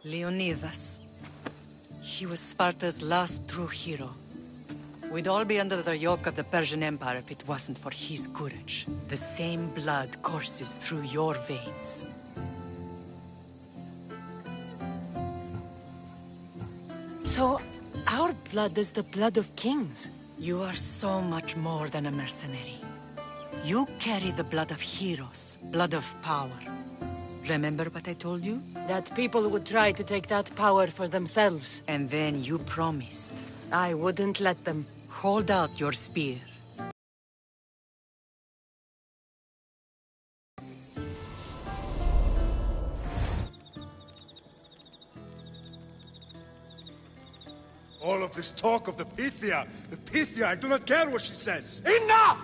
Leonidas. He was Sparta's last true hero. We'd all be under the yoke of the Persian Empire if it wasn't for his courage. The same blood courses through your veins. So, our blood is the blood of kings. You are so much more than a mercenary. You carry the blood of heroes, blood of power. Remember what I told you? That people would try to take that power for themselves. And then you promised. I wouldn't let them. Hold out your spear. All of this talk of the Pythia, I do not care what she says. Enough!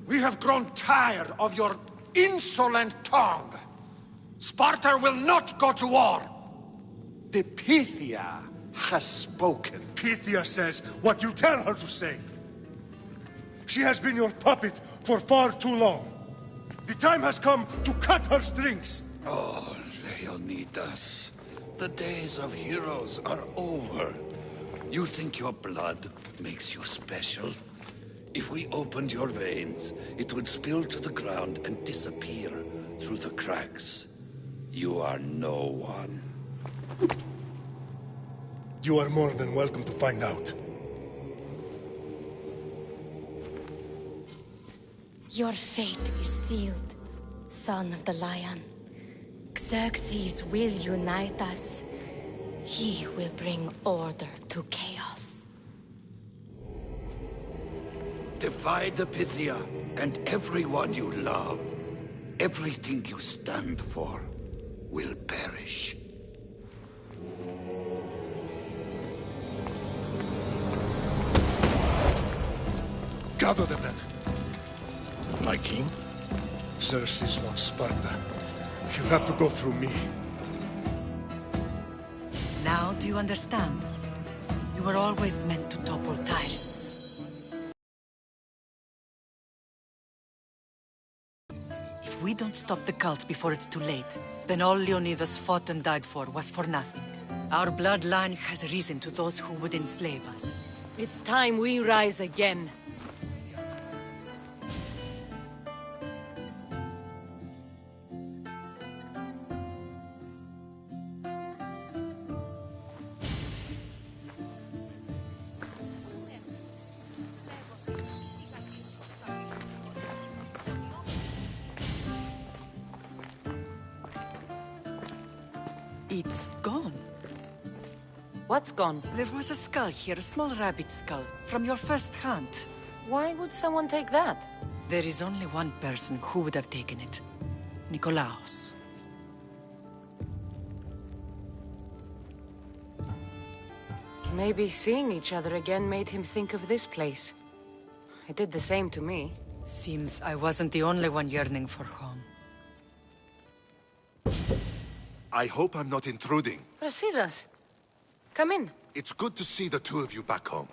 We have grown tired of your insolent tongue. Sparta will not go to war. The Pythia has spoken. Pythia says what you tell her to say. She has been your puppet for far too long. The time has come to cut her strings. Oh, Leonidas, the days of heroes are over. You think your blood makes you special? If we opened your veins, it would spill to the ground and disappear through the cracks. You are no one. You are more than welcome to find out. Your fate is sealed, son of the lion. Xerxes will unite us. He will bring order to chaos. Divide the Pythia and everyone you love. Everything you stand for will perish. Gather the men. My king? Xerxes wants Sparta. You'll have to go through me. Now do you understand? You were always meant to topple tyrants. If we don't stop the cult before it's too late, then all Leonidas fought and died for was for nothing. Our bloodline has risen to those who would enslave us. It's time we rise again. It's gone. What's gone? There was a skull here, a small rabbit skull, from your first hunt. Why would someone take that? There is only one person who would have taken it. Nikolaos. Maybe seeing each other again made him think of this place. It did the same to me. Seems I wasn't the only one yearning for home. I hope I'm not intruding. Brasidas, come in. It's good to see the two of you back home.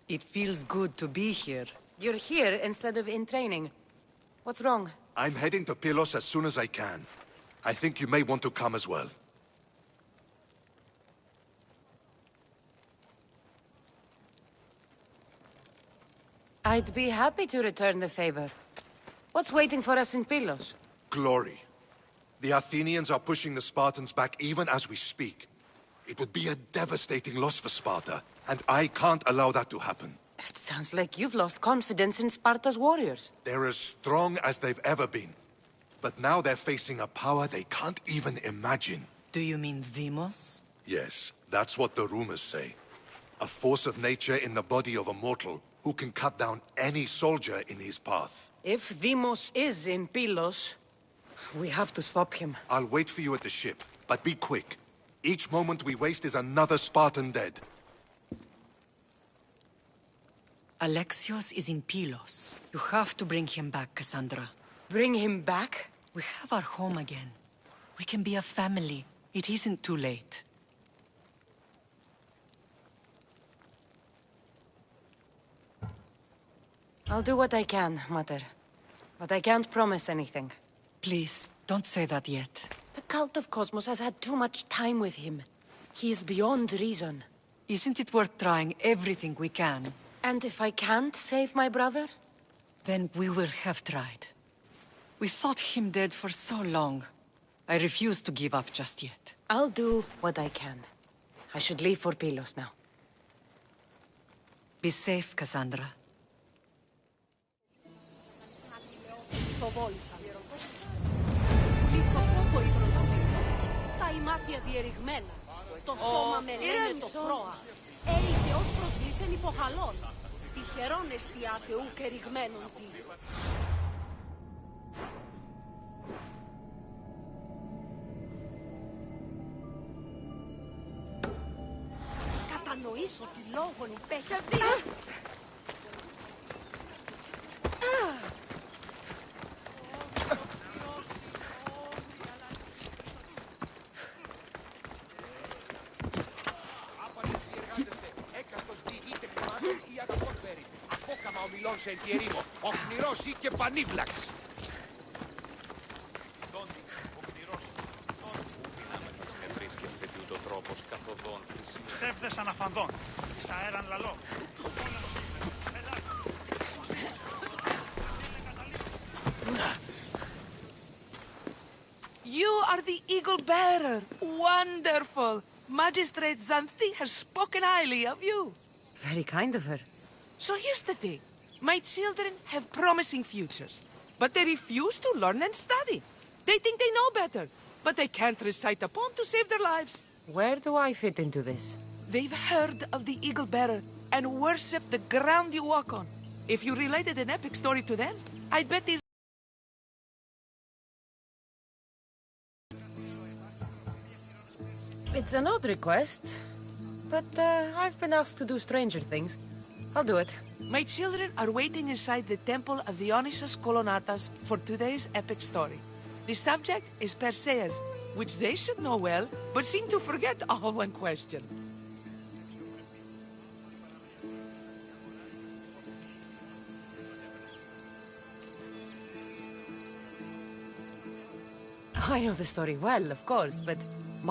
It feels good to be here. You're here instead of in training. What's wrong? I'm heading to Pylos as soon as I can. I think you may want to come as well. I'd be happy to return the favor. What's waiting for us in Pylos? Glory. The Athenians are pushing the Spartans back even as we speak. It would be a devastating loss for Sparta, and I can't allow that to happen. It sounds like you've lost confidence in Sparta's warriors. They're as strong as they've ever been. But now they're facing a power they can't even imagine. Do you mean Deimos? Yes, that's what the rumors say. A force of nature in the body of a mortal who can cut down any soldier in his path. If Deimos is in Pylos, we have to stop him. I'll wait for you at the ship, but be quick. Each moment we waste is another Spartan dead. Alexios is in Pylos. You have to bring him back, Cassandra. Bring him back? We have our home again. We can be a family. It isn't too late. I'll do what I can, Mater. But I can't promise anything. Please, don't say that yet. The cult of Cosmos has had too much time with him. He is beyond reason. Isn't it worth trying everything we can? And if I can't save my brother? Then we will have tried. We thought him dead for so long. I refuse to give up just yet. I'll do what I can. I should leave for Pylos now. Be safe, Cassandra. Τα ημάτια διερριγμένα. Το σώμα με λένε το πρόα. Έηκε ως προσβλήθεν υποχαλών. Τυχερόν εστιάτε ουκ εριγμένον τι. Κατανοήσω τι λόγον υπέχει. Απόκαμα σε εντιερήμο, οχνηρός ή και πανίβλαξ. Ψεύδες αναφανδών, εις αέραν λαλό. You are the Eagle Bearer. Wonderful. Magistrate Xanthi has spoken highly of you. Very kind of her. So here's the thing. My children have promising futures, but they refuse to learn and study. They think they know better, but they can't recite a poem to save their lives. Where do I fit into this? They've heard of the Eagle Bearer and worship the ground you walk on. If you related an epic story to them, I bet they... It's an odd request, but I've been asked to do stranger things. I'll do it. My children are waiting inside the temple of Dionysus Kolonatas for today's epic story. The subject is Perseus, which they should know well, but seem to forget all when questioned. I know the story well, of course, but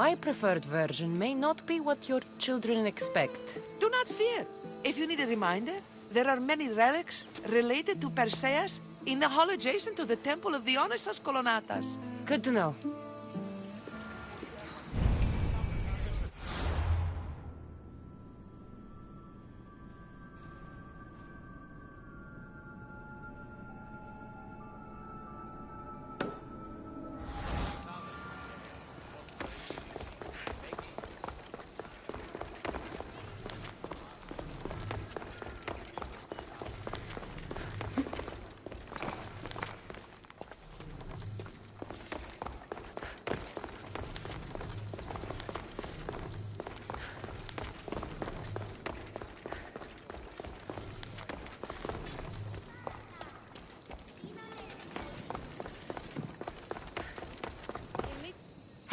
my preferred version may not be what your children expect. Do not fear. If you need a reminder, there are many relics related to Perseus in the hall adjacent to the temple of Dionysus Kolonatas. Good to know.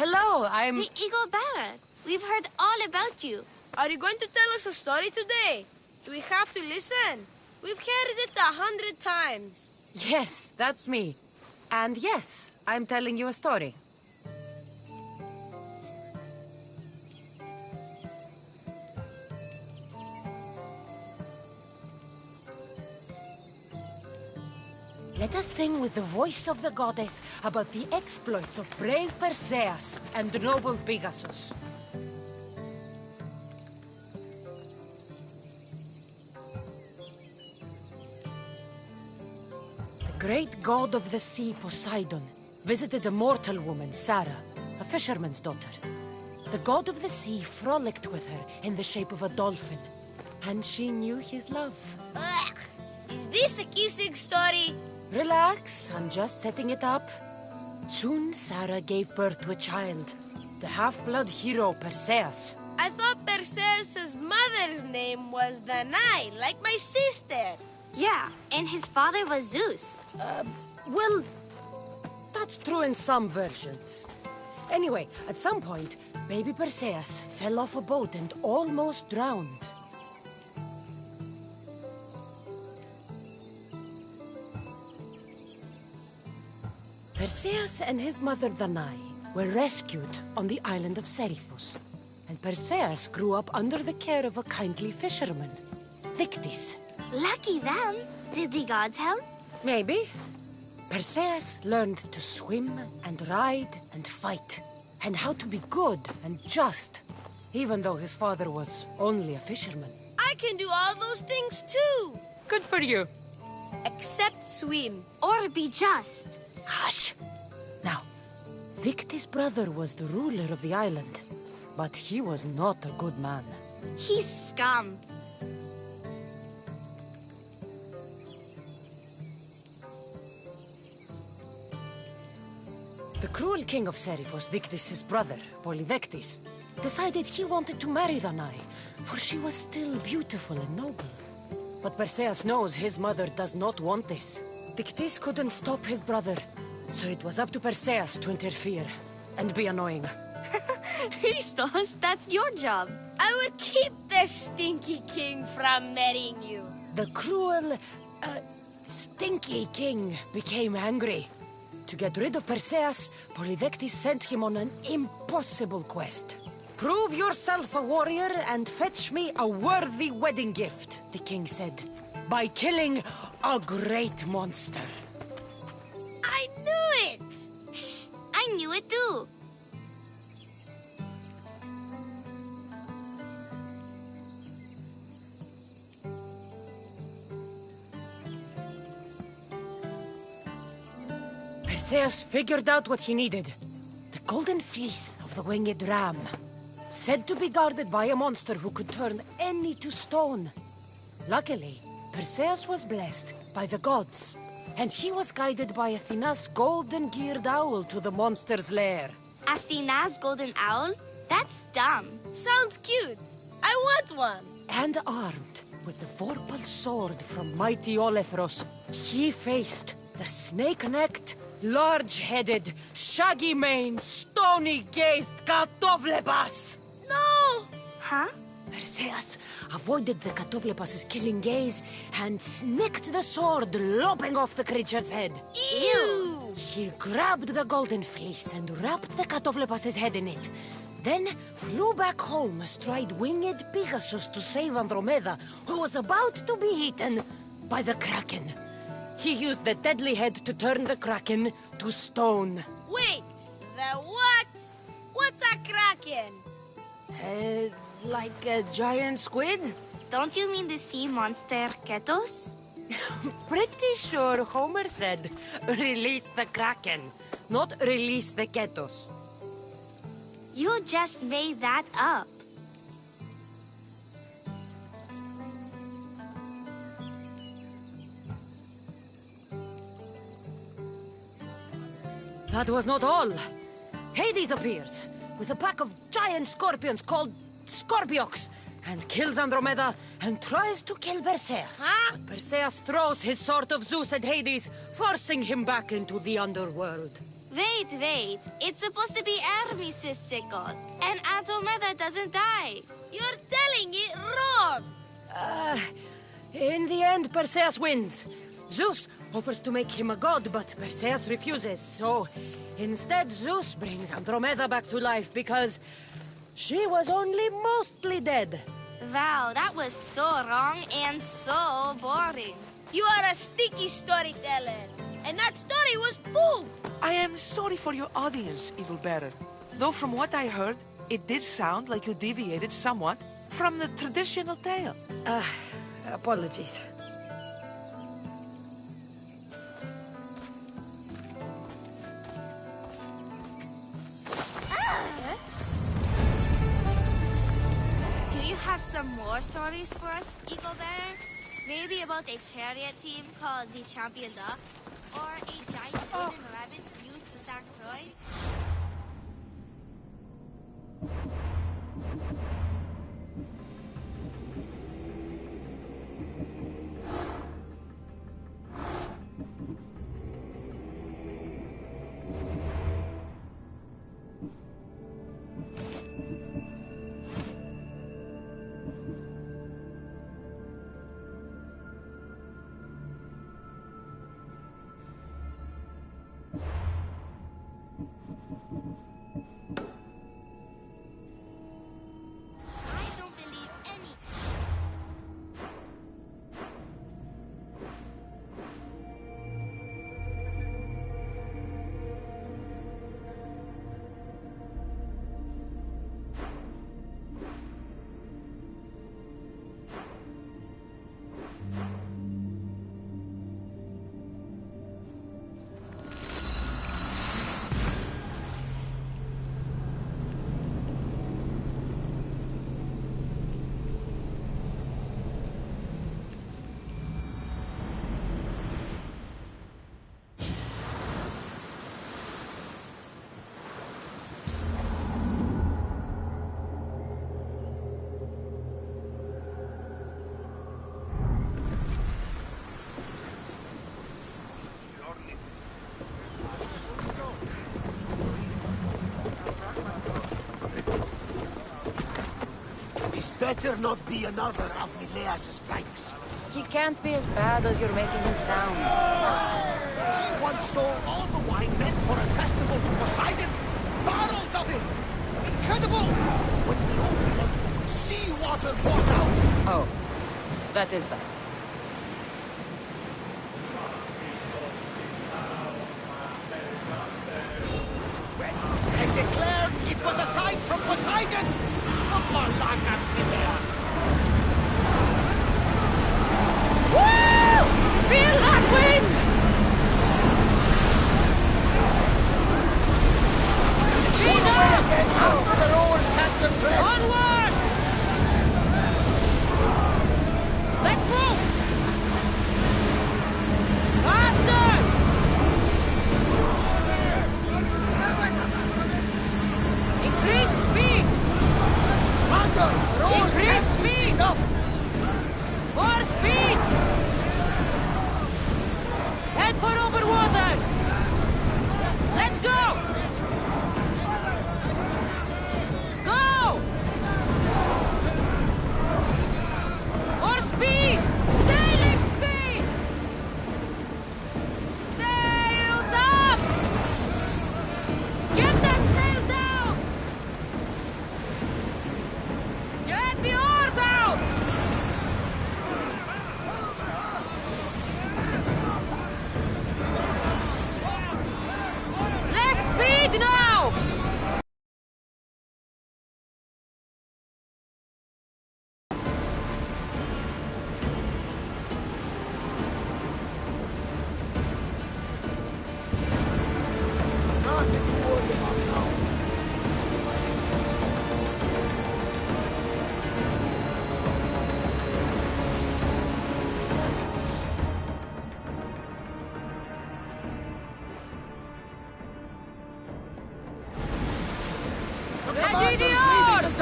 Hello, I'm... The Eagle Bearer. We've heard all about you. Are you going to tell us a story today? Do we have to listen? We've heard it 100 times. Yes, that's me. And yes, I'm telling you a story. Let us sing with the voice of the goddess about the exploits of brave Perseus and noble Pegasus. The great god of the sea, Poseidon, visited a mortal woman, Sarah, a fisherman's daughter. The god of the sea frolicked with her in the shape of a dolphin, and she knew his love. Ugh. Is this a kissing story? Relax, I'm just setting it up. Soon Sarah gave birth to a child, the half-blood hero Perseus. I thought Perseus' mother's name was Danae, like my sister. Yeah, and his father was Zeus. Well, that's true in some versions. Anyway, at some point, baby Perseus fell off a boat and almost drowned. Perseus and his mother Danae were rescued on the island of Seriphos. And Perseus grew up under the care of a kindly fisherman, Dictys. Lucky them. Did the gods help? Maybe. Perseus learned to swim and ride and fight, and how to be good and just, even though his father was only a fisherman. I can do all those things too! Good for you. Except swim. Or be just. Hush. Now, Victis' brother was the ruler of the island, but he was not a good man. He's scum. The cruel king of Seriphos, Dictys' brother, Polydectes, decided he wanted to marry Danae, for she was still beautiful and noble. But Perseus knows his mother does not want this. Dictys couldn't stop his brother, so it was up to Perseus to interfere and be annoying. Christos, that's your job. I will keep the stinky king from marrying you. The cruel, stinky king became angry. To get rid of Perseus, Polydectes sent him on an impossible quest. Prove yourself a warrior and fetch me a worthy wedding gift, the king said, by killing a great monster. I knew it! Shh, I knew it too. Perseus figured out what he needed. The golden fleece of the winged ram, said to be guarded by a monster who could turn any to stone. Luckily, Perseus was blessed by the gods, and he was guided by Athena's golden-geared owl to the monster's lair. Athena's golden owl? That's dumb. Sounds cute. I want one. And armed with the vorpal sword from mighty Olethros, he faced the snake-necked, large-headed, shaggy-maned, stony-gazed Katovlepas! No! Huh? Perseus avoided the Katovlepas' killing gaze and snicked the sword, lopping off the creature's head. Ew! He grabbed the golden fleece and wrapped the Katovlepas' head in it, then flew back home astride winged Pegasus to save Andromeda, who was about to be eaten by the Kraken. He used the deadly head to turn the Kraken to stone. Wait, the what? What's a kraken? Like a giant squid? Don't you mean the sea monster Ketos? Pretty sure Homer said, release the Kraken, not release the Ketos. You just made that up. That was not all. Hades appears with a pack of giant scorpions called Scorpiox and kills Andromeda and tries to kill Perseus. Huh? But Perseus throws his sword of Zeus at Hades, forcing him back into the underworld. Wait. It's supposed to be Hermes' sickle, and Andromeda doesn't die. You're telling it wrong! In the end, Perseus wins. Zeus offers to make him a god, but Perseus refuses, so instead Zeus brings Andromeda back to life because she was only mostly dead. Wow, that was so wrong and so boring. You are a sticky storyteller, and that story was boom! I am sorry for your audience, Evil Bearer. Though from what I heard, it did sound like you deviated somewhat from the traditional tale. Apologies. Do you have some more stories for us, Eagle Bear? Maybe about a chariot team called the Champion Ducks? Or a giant wooden rabbit used to sack Troy? better not be another of Mileas' pranks. He can't be as bad as you're making him sound. He once stole all the wine meant for a festival to Poseidon. Barrels of it! Incredible! When we opened them, seawater poured out. Oh, that is bad. And declared it was a sign from Poseidon! Malacas Mileas! Woo! Feel that wind! Speed up! After the rowers catch the breath! Onward! Let's move! Faster! Increase speed! Increase speed! More speed! Head for open water! Let's go! Go! More speed! Sailing speed! Sails up! Get that sail down! Get the oars out! Less speed now! Nothing to worry about now. Ready the oars!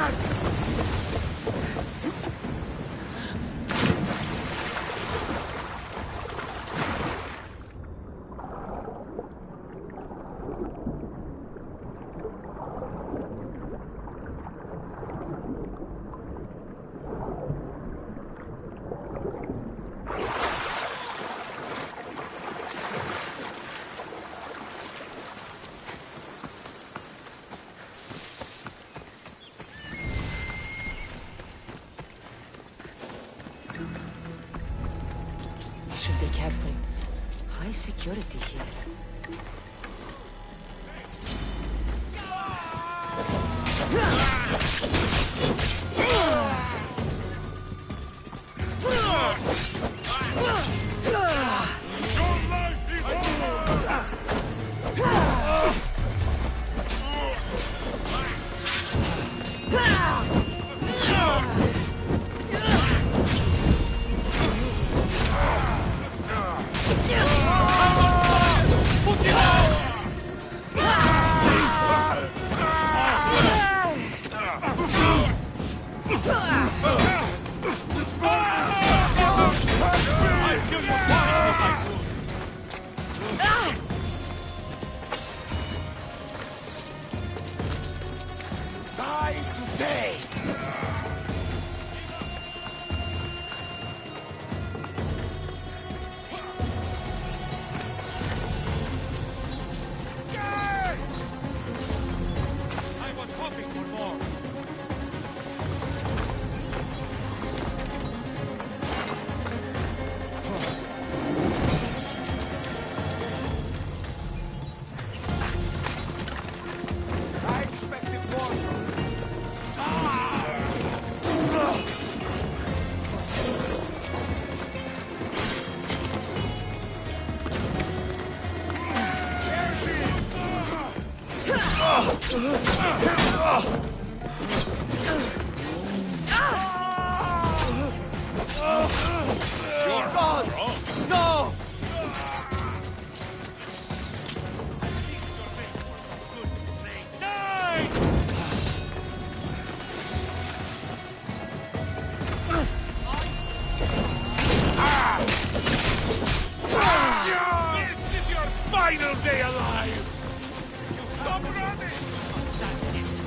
We should be careful. High security here. Die today! I was hoping for more. I expected more from you. You're strong. No! This is your final day alive! You stop running! That's it.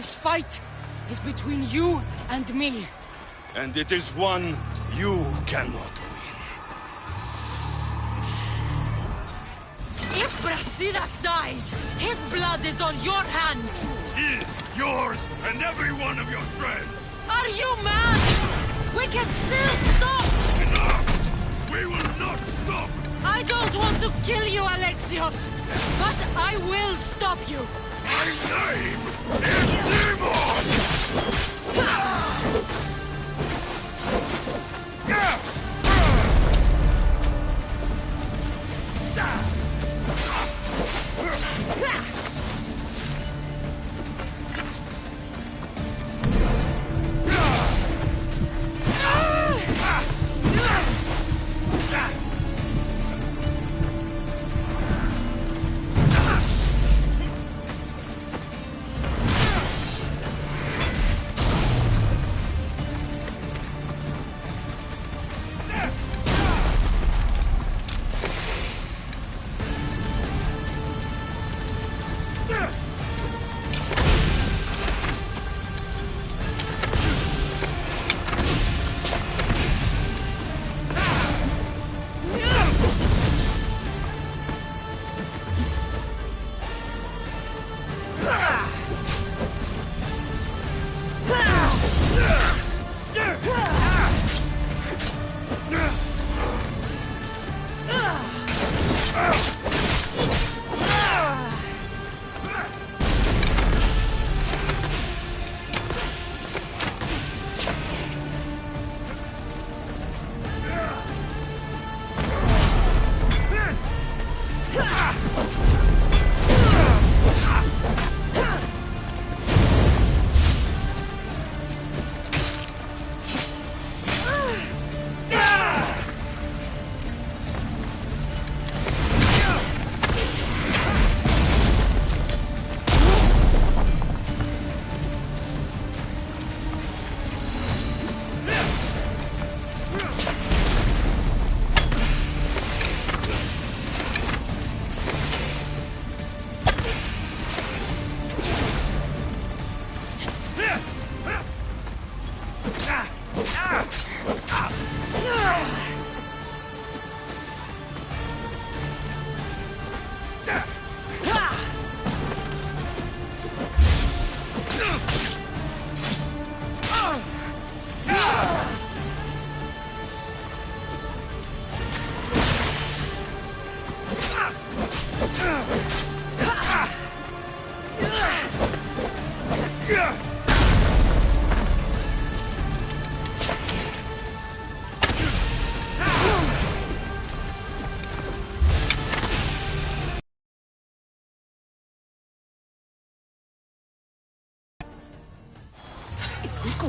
This fight is between you and me. And it is one you cannot win. If Brasidas dies, his blood is on your hands! His, yours, and every one of your friends! Are you mad? We can still stop! Enough! We will not stop! I don't want to kill you, Alexios! But I will stop you! My name is Demon!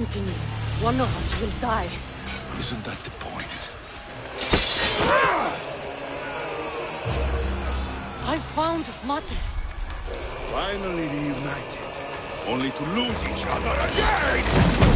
continue, one of us will die. Isn't that the point? I found Mother. Finally reunited, only to lose each other again!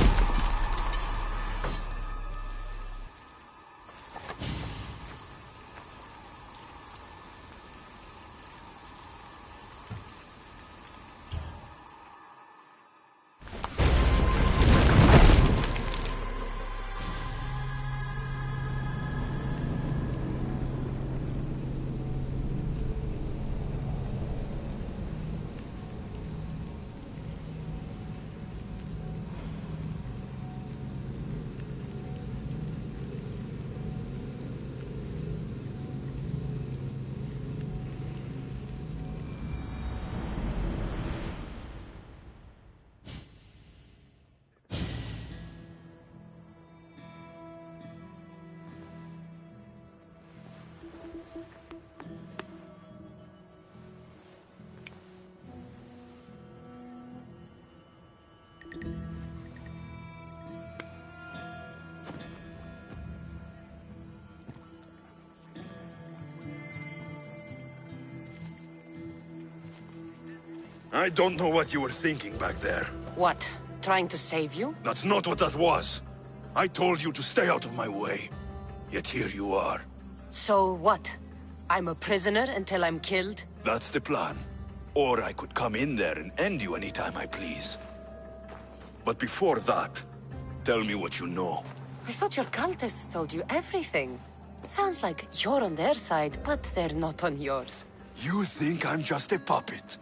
I don't know what you were thinking back there. What? Trying to save you? That's not what that was. I told you to stay out of my way. Yet here you are. So what? I'm a prisoner until I'm killed? That's the plan. Or I could come in there and end you anytime I please. But before that, tell me what you know. I thought your cultists told you everything. Sounds like you're on their side, but they're not on yours. You think I'm just a puppet?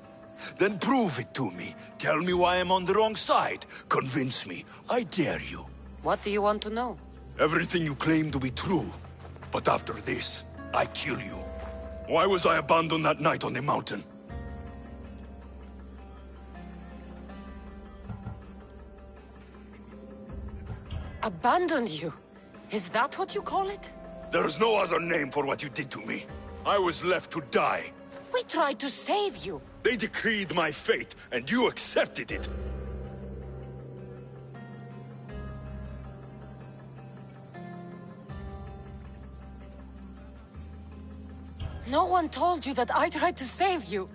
Then prove it to me. Tell me why I'm on the wrong side. Convince me. I dare you. What do you want to know? Everything you claim to be true. But after this, I kill you. Why was I abandoned that night on the mountain? Abandoned you? Is that what you call it? There's no other name for what you did to me. I was left to die. We tried to save you. They decreed my fate, and you accepted it. No one told you that I tried to save you.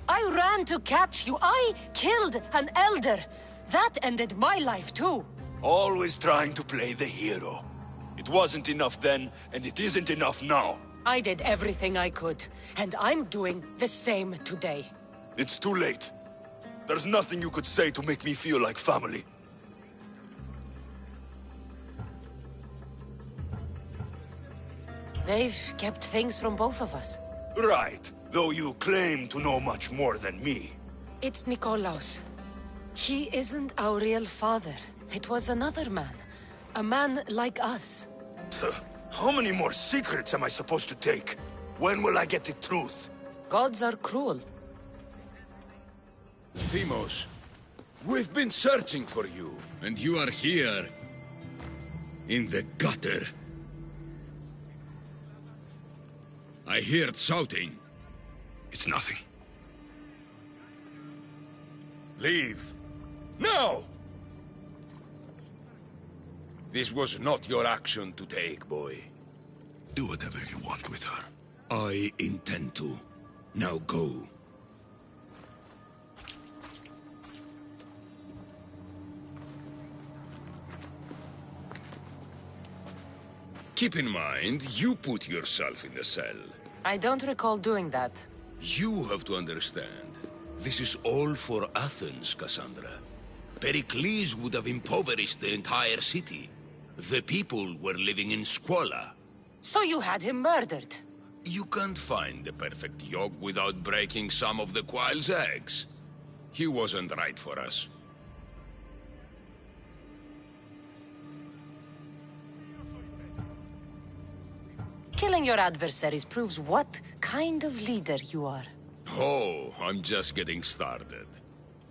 I ran to catch you. I killed an elder. That ended my life too. Always trying to play the hero. It wasn't enough then, and it isn't enough now. I did everything I could, and I'm doing the same today. It's too late. There's nothing you could say to make me feel like family. They've kept things from both of us. Right, though you claim to know much more than me. It's Nikolaos. He isn't our real father. It was another man. A man like us. How many more secrets am I supposed to take? When will I get the truth? Gods are cruel. Themos, we've been searching for you, and you are here. In the gutter. I heard shouting. It's nothing. Leave. Now! This was not your action to take, boy. Do whatever you want with her. I intend to. Now go. Keep in mind, you put yourself in the cell. I don't recall doing that. You have to understand. This is all for Athens, Cassandra. Pericles would have impoverished the entire city. The people were living in squalor. So you had him murdered? You can't find the perfect yolk without breaking some of the quail's eggs. He wasn't right for us. Killing your adversaries proves what kind of leader you are. Oh, I'm just getting started.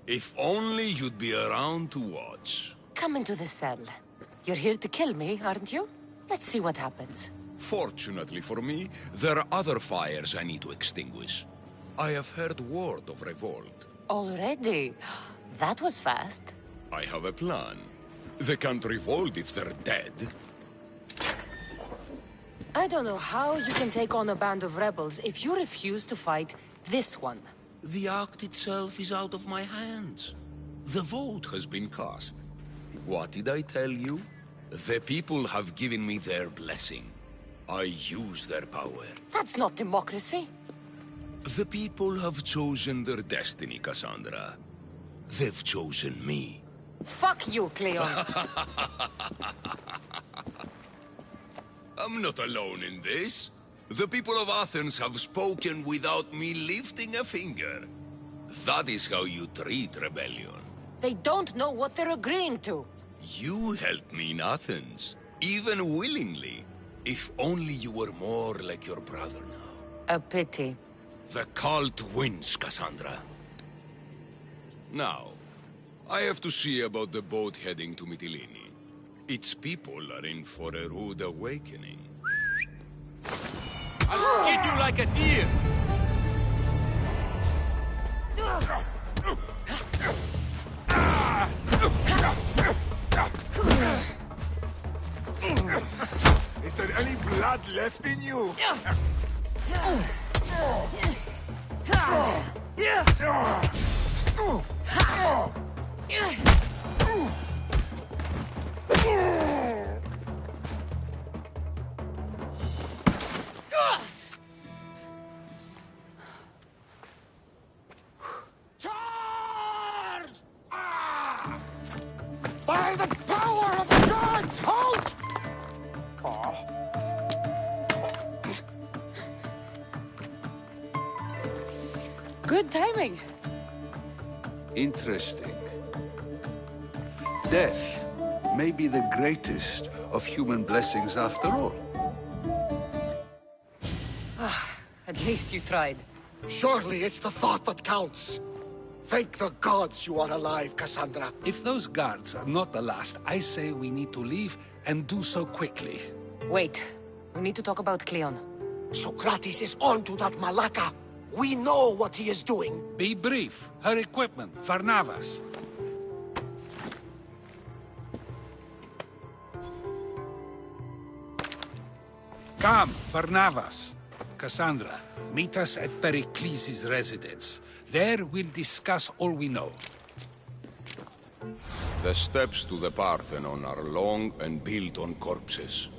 If only you'd be around to watch. Come into the cell. You're here to kill me, aren't you? Let's see what happens. Fortunately for me, there are other fires I need to extinguish. I have heard word of revolt. Already? That was fast. I have a plan. They can't revolt if they're dead. I don't know how you can take on a band of rebels if you refuse to fight this one. The act itself is out of my hands. The vote has been cast. What did I tell you? The people have given me their blessing. I use their power. That's not democracy. The people have chosen their destiny, Cassandra. They've chosen me. Fuck you, Cleon. I'm not alone in this. The people of Athens have spoken without me lifting a finger. That is how you treat rebellion. They don't know what they're agreeing to. You helped me in Athens, even willingly. If only you were more like your brother now. A pity. The cult wins, Cassandra. Now, I have to see about the boat heading to Mytilene. Its people are in for a rude awakening. I'll skin you like a deer! Is there any blood left in you? By the power of the gods, halt! Good timing. Interesting. Death may be the greatest of human blessings after all. At least you tried. Surely it's the thought that counts. Thank the gods you are alive, Cassandra. If those guards are not the last, I say we need to leave, and do so quickly. Wait. We need to talk about Cleon. Socrates is onto that Malaka. We know what he is doing. Be brief. Her equipment, Varnavas. Come, Varnavas. Cassandra, meet us at Pericles' residence. There we'll discuss all we know. The steps to the Parthenon are long and built on corpses.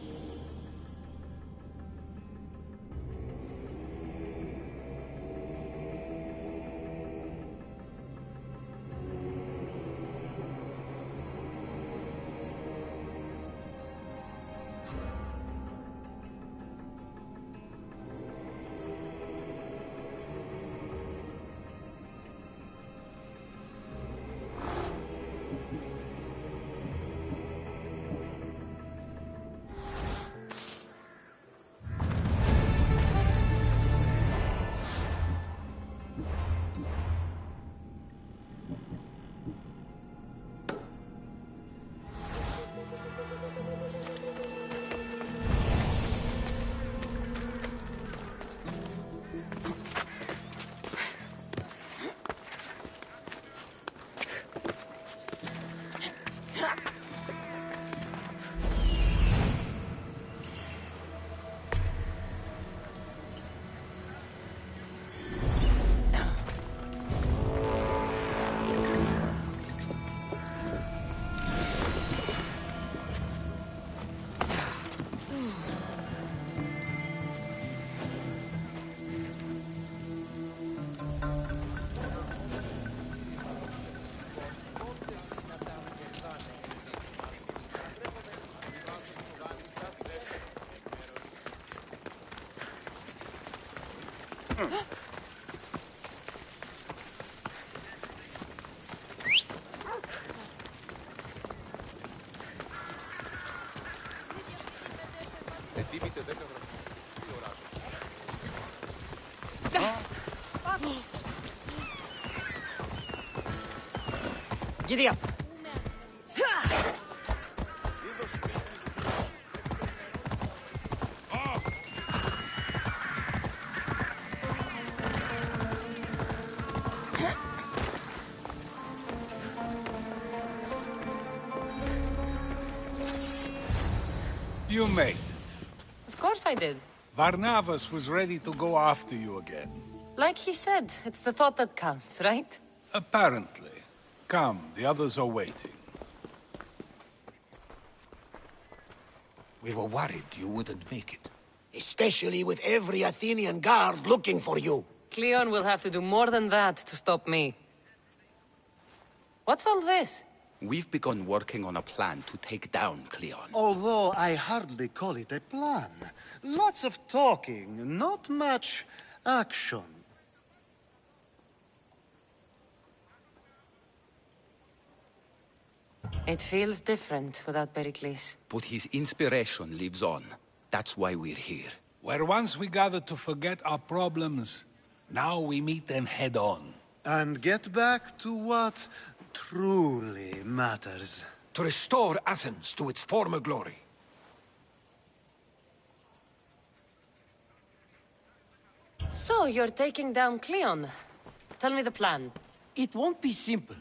Giddy up. You made it. Of course I did. Varnavas was ready to go after you again. Like he said, it's the thought that counts, right? Apparently. Come, the others are waiting. We were worried you wouldn't make it. Especially with every Athenian guard looking for you. Cleon will have to do more than that to stop me. What's all this? We've begun working on a plan to take down Cleon. Although I hardly call it a plan. Lots of talking, not much action. It feels different without Pericles. But his inspiration lives on. That's why we're here. Where once we gathered to forget our problems, now we meet them head on. And get back to what truly matters. To restore Athens to its former glory. So, you're taking down Cleon. Tell me the plan. It won't be simple.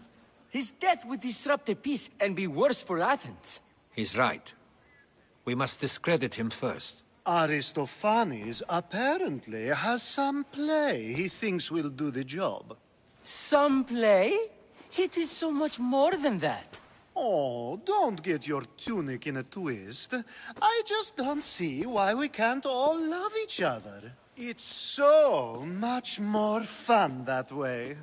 His death would disrupt the peace and be worse for Athens. He's right. We must discredit him first. Aristophanes apparently has some play he thinks will do the job. Some play? It is so much more than that. Oh, don't get your tunic in a twist. I just don't see why we can't all love each other. It's so much more fun that way.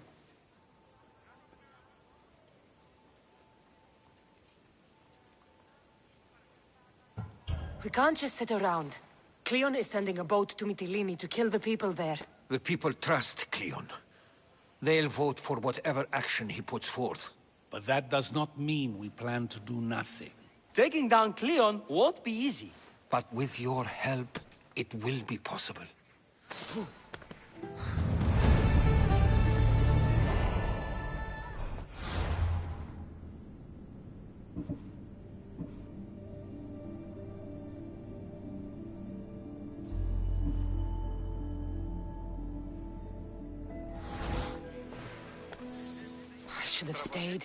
We can't just sit around. Cleon is sending a boat to Mytilene to kill the people there. The people trust Cleon. They'll vote for whatever action he puts forth. But that does not mean we plan to do nothing. Taking down Cleon won't be easy. But with your help, it will be possible. I should have stayed.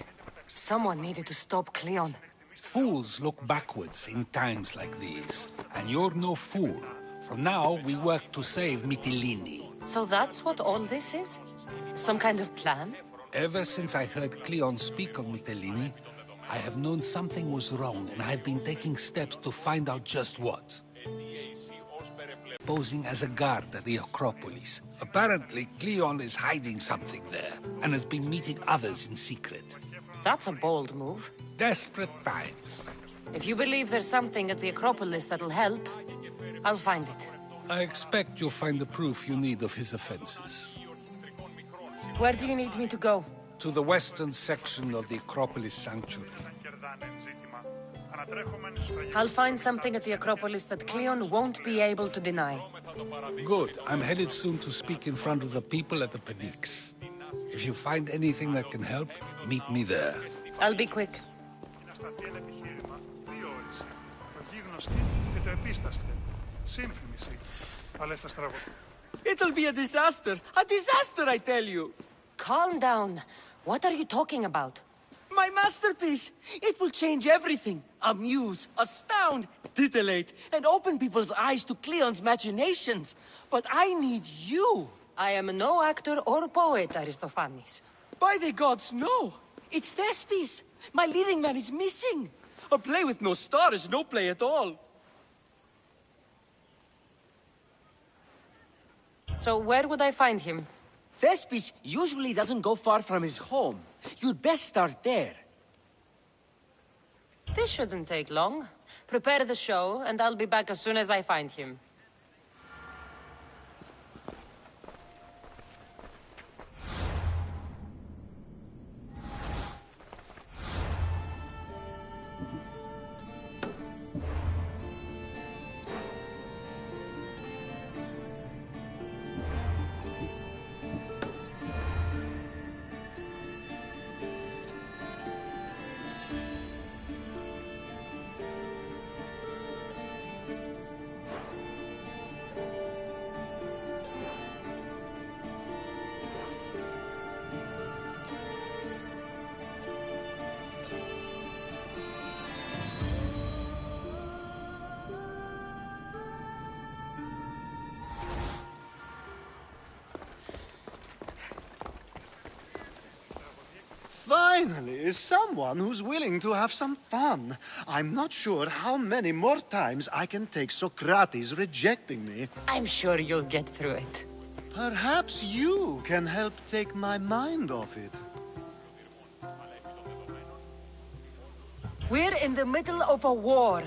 Someone needed to stop Cleon. Fools look backwards in times like these. And you're no fool. From now, we work to save Mytilene. So that's what all this is? Some kind of plan? Ever since I heard Cleon speak of Mytilene, I have known something was wrong, and I've been taking steps to find out just what. Posing as a guard at the Acropolis. Apparently, Cleon is hiding something there, and has been meeting others in secret. That's a bold move. Desperate times. If you believe there's something at the Acropolis that'll help, I'll find it. I expect you'll find the proof you need of his offenses. Where do you need me to go? To the western section of the Acropolis Sanctuary. I'll find something at the Acropolis that Cleon won't be able to deny. Good. I'm headed soon to speak in front of the people at the Pnyx. If you find anything that can help, meet me there. I'll be quick. It'll be a disaster! A disaster, I tell you! Calm down. What are you talking about? My masterpiece! It will change everything. Amuse, astound, titillate, and open people's eyes to Cleon's machinations. But I need you! I am no actor or poet, Aristophanes. By the gods, no! It's Thespis! My leading man is missing! A play with no star is no play at all. So where would I find him? Thespis usually doesn't go far from his home. You'd best start there. This shouldn't take long. Prepare the show, and I'll be back as soon as I find him. Finally, someone who's willing to have some fun. I'm not sure how many more times I can take Socrates rejecting me. I'm sure you'll get through it. Perhaps you can help take my mind off it. We're in the middle of a war.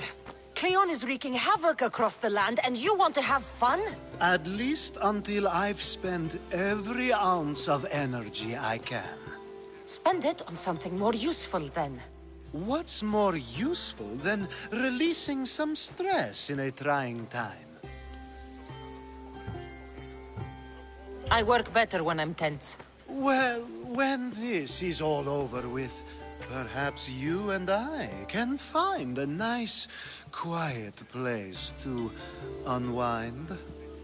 Cleon is wreaking havoc across the land, and you want to have fun? At least until I've spent every ounce of energy I can. Spend it on something more useful, then. What's more useful than releasing some stress in a trying time? I work better when I'm tense. Well, when this is all over with, perhaps you and I can find a nice, quiet place to unwind.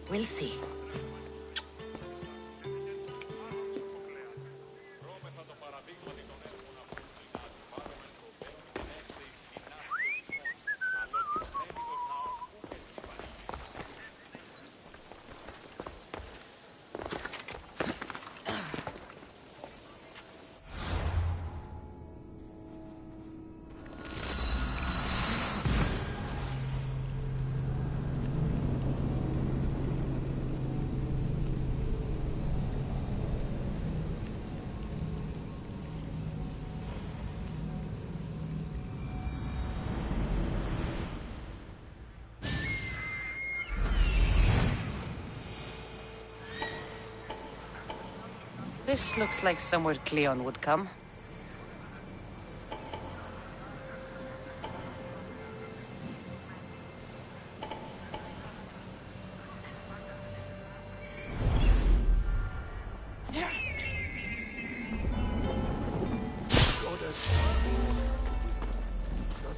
We'll see. This looks like somewhere Cleon would come.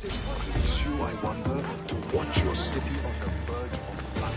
Is you, I wonder, to watch your city on the verge of flood?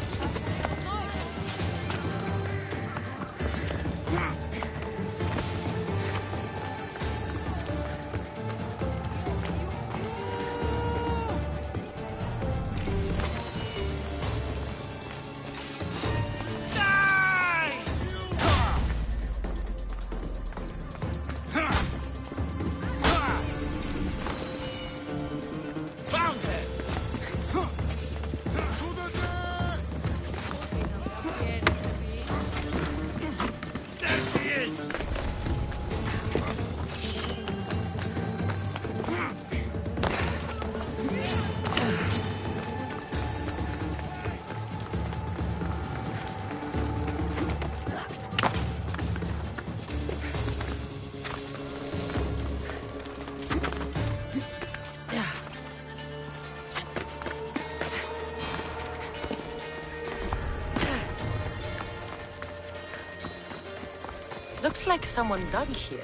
Looks like someone dug here.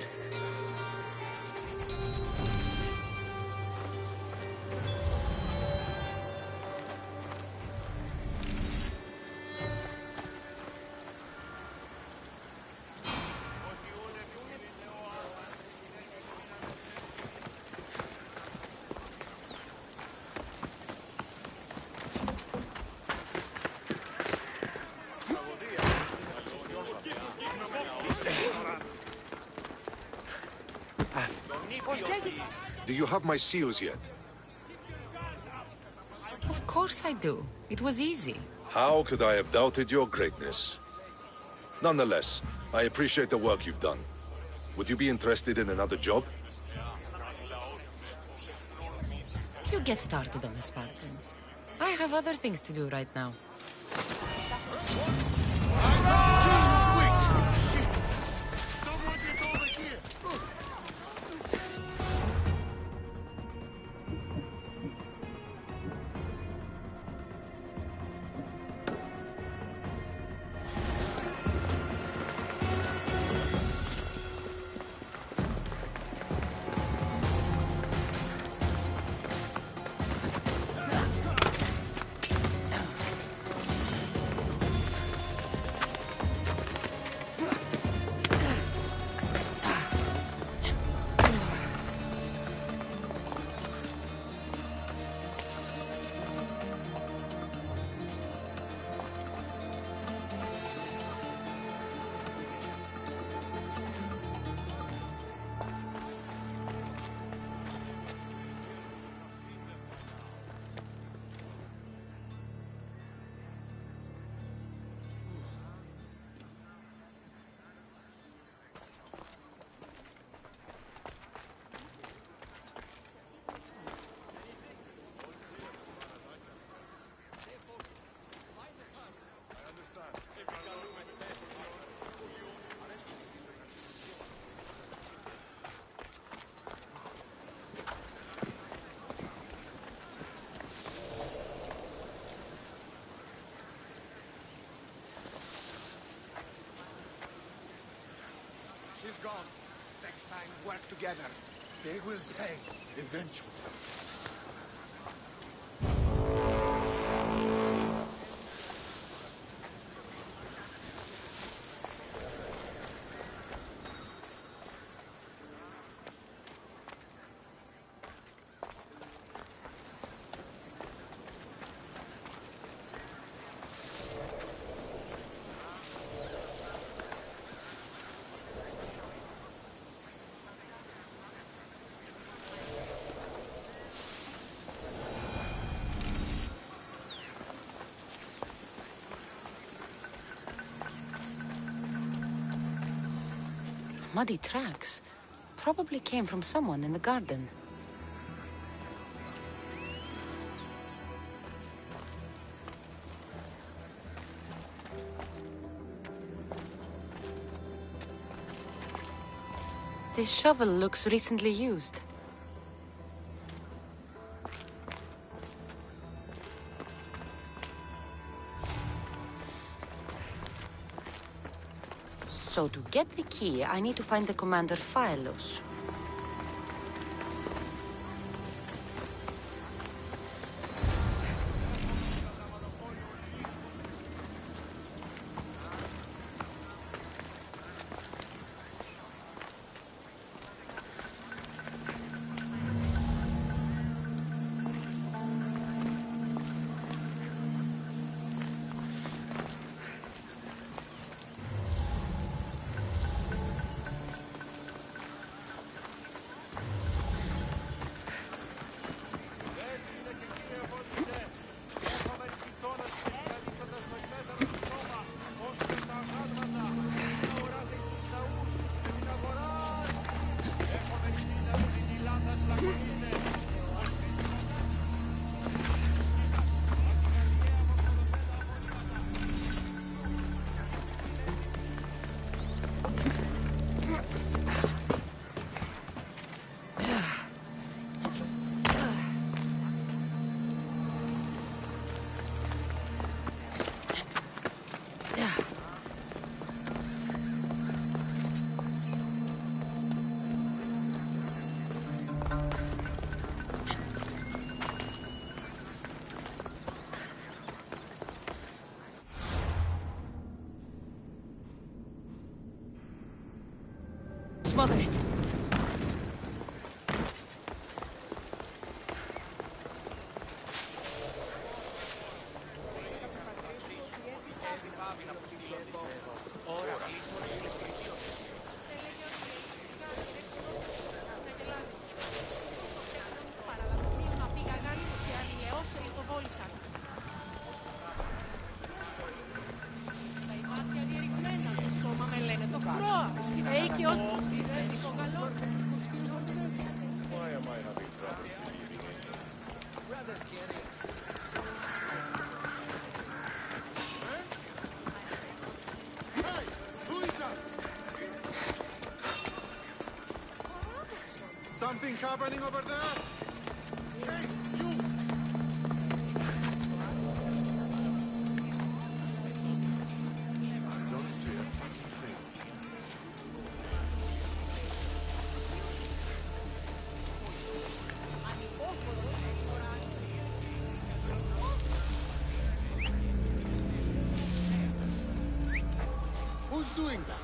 Do you have my seals yet? Of course I do. It was easy. How could I have doubted your greatness? Nonetheless, I appreciate the work you've done. Would you be interested in another job? You get started on the Spartans. I have other things to do right now. She's gone. Next time, work together. They will pay, eventually. Muddy tracks. Probably came from someone in the garden. This shovel looks recently used. So to get the key, I need to find the commander Phylos. Smother it. Something happening over there? Hey, you! I don't see a fucking thing. Who's doing that?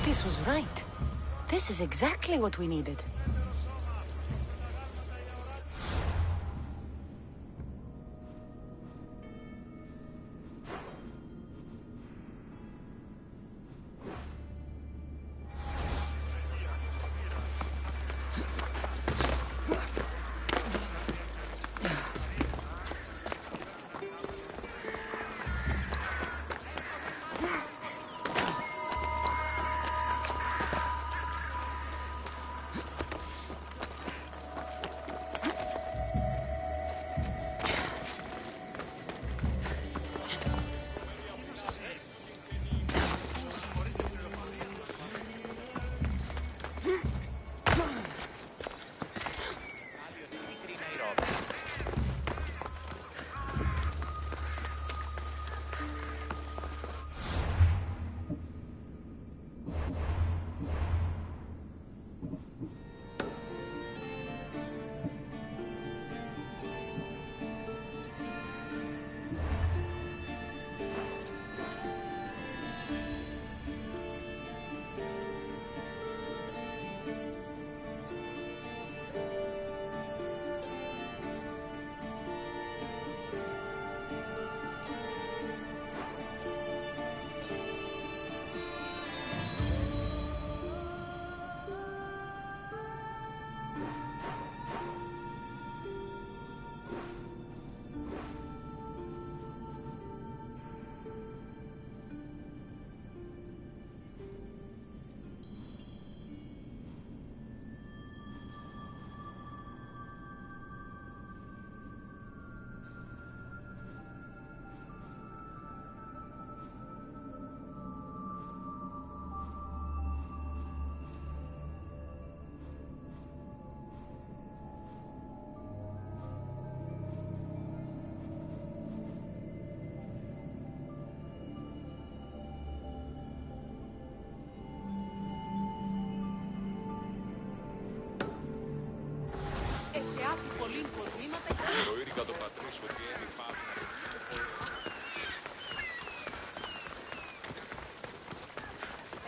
Socrates was right. This is exactly what we needed.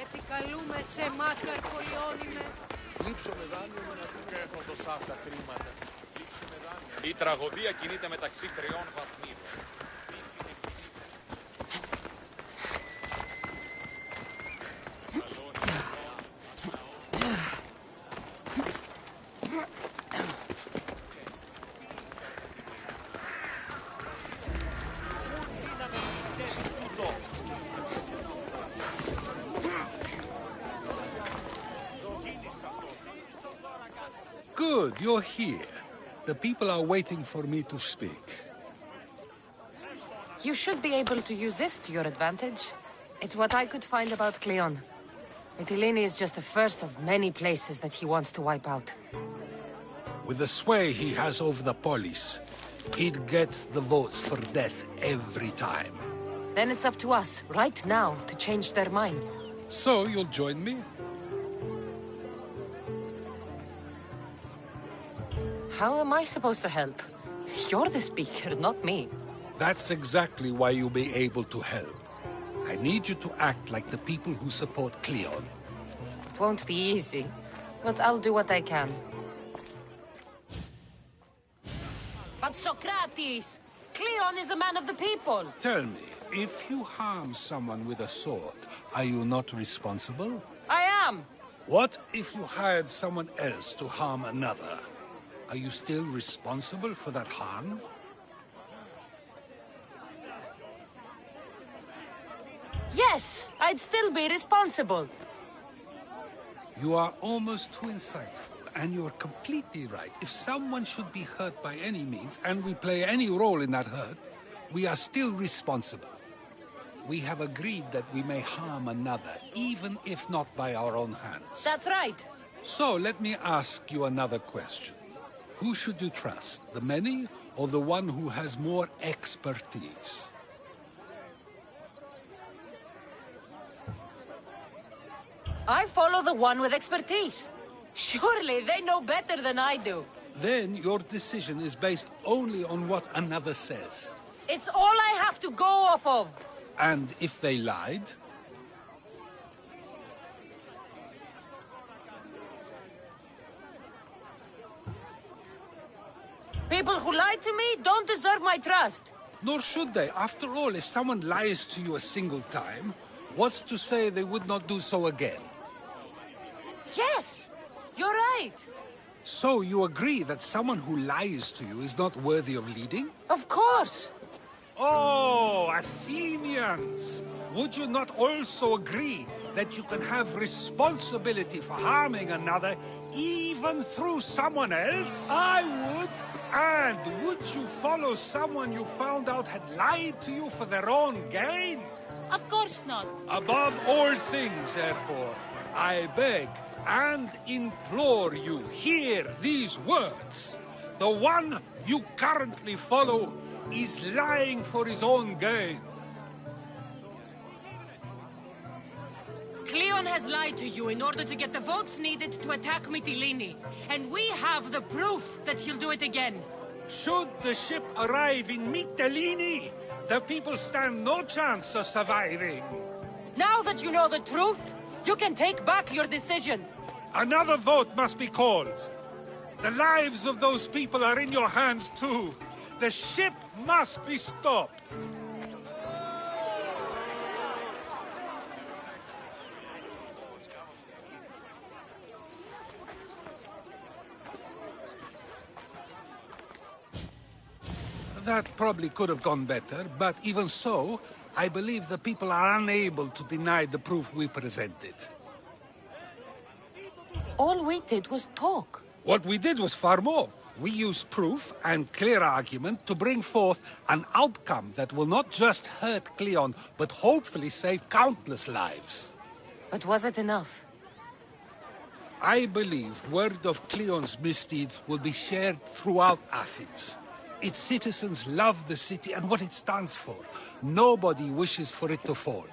Επικαλούμε σε μάκαρχο Ιόνιμε. Λείψω με δάνειο να του έχω τόσα αυτά χρήματα. Η τραγωδία κινείται μεταξύ τριών βαθμίδων. Good, you're here. The people are waiting for me to speak. You should be able to use this to your advantage. It's what I could find about Cleon. Mytilene is just the first of many places that he wants to wipe out. With the sway he has over the polis, he'd get the votes for death every time. Then it's up to us, right now, to change their minds. So you'll join me? How am I supposed to help? You're the speaker, not me. That's exactly why you'll be able to help. I need you to act like the people who support Cleon. It won't be easy, but I'll do what I can. But Socrates! Cleon is a man of the people! Tell me, if you harm someone with a sword, are you not responsible? I am! What if you hired someone else to harm another? Are you still responsible for that harm? Yes, I'd still be responsible. You are almost too insightful, and you're completely right. If someone should be hurt by any means, and we play any role in that hurt, we are still responsible. We have agreed that we may harm another, even if not by our own hands. That's right. So let me ask you another question. Who should you trust, the many or the one who has more expertise? I follow the one with expertise. Surely they know better than I do. Then your decision is based only on what another says. It's all I have to go off of. And if they lied? People who lie to me don't deserve my trust. Nor should they. After all, if someone lies to you a single time, what's to say they would not do so again? Yes, you're right. So you agree that someone who lies to you is not worthy of leading? Of course. Oh, Athenians! Would you not also agree that you can have responsibility for harming another even through someone else? I would. And would you follow someone you found out had lied to you for their own gain? Of course not. Above all things, therefore, I beg and implore you, hear these words. The one you currently follow is lying for his own gain. Cleon has lied to you in order to get the votes needed to attack Mytilene. And we have the proof that he'll do it again. Should the ship arrive in Mytilene, the people stand no chance of surviving. Now that you know the truth, you can take back your decision. Another vote must be called. The lives of those people are in your hands too. The ship must be stopped. That probably could have gone better, but even so, I believe the people are unable to deny the proof we presented. All we did was talk. What we did was far more. We used proof and clear argument to bring forth an outcome that will not just hurt Cleon, but hopefully save countless lives. But was it enough? I believe word of Cleon's misdeeds will be shared throughout Athens. Its citizens love the city and what it stands for. Nobody wishes for it to fall.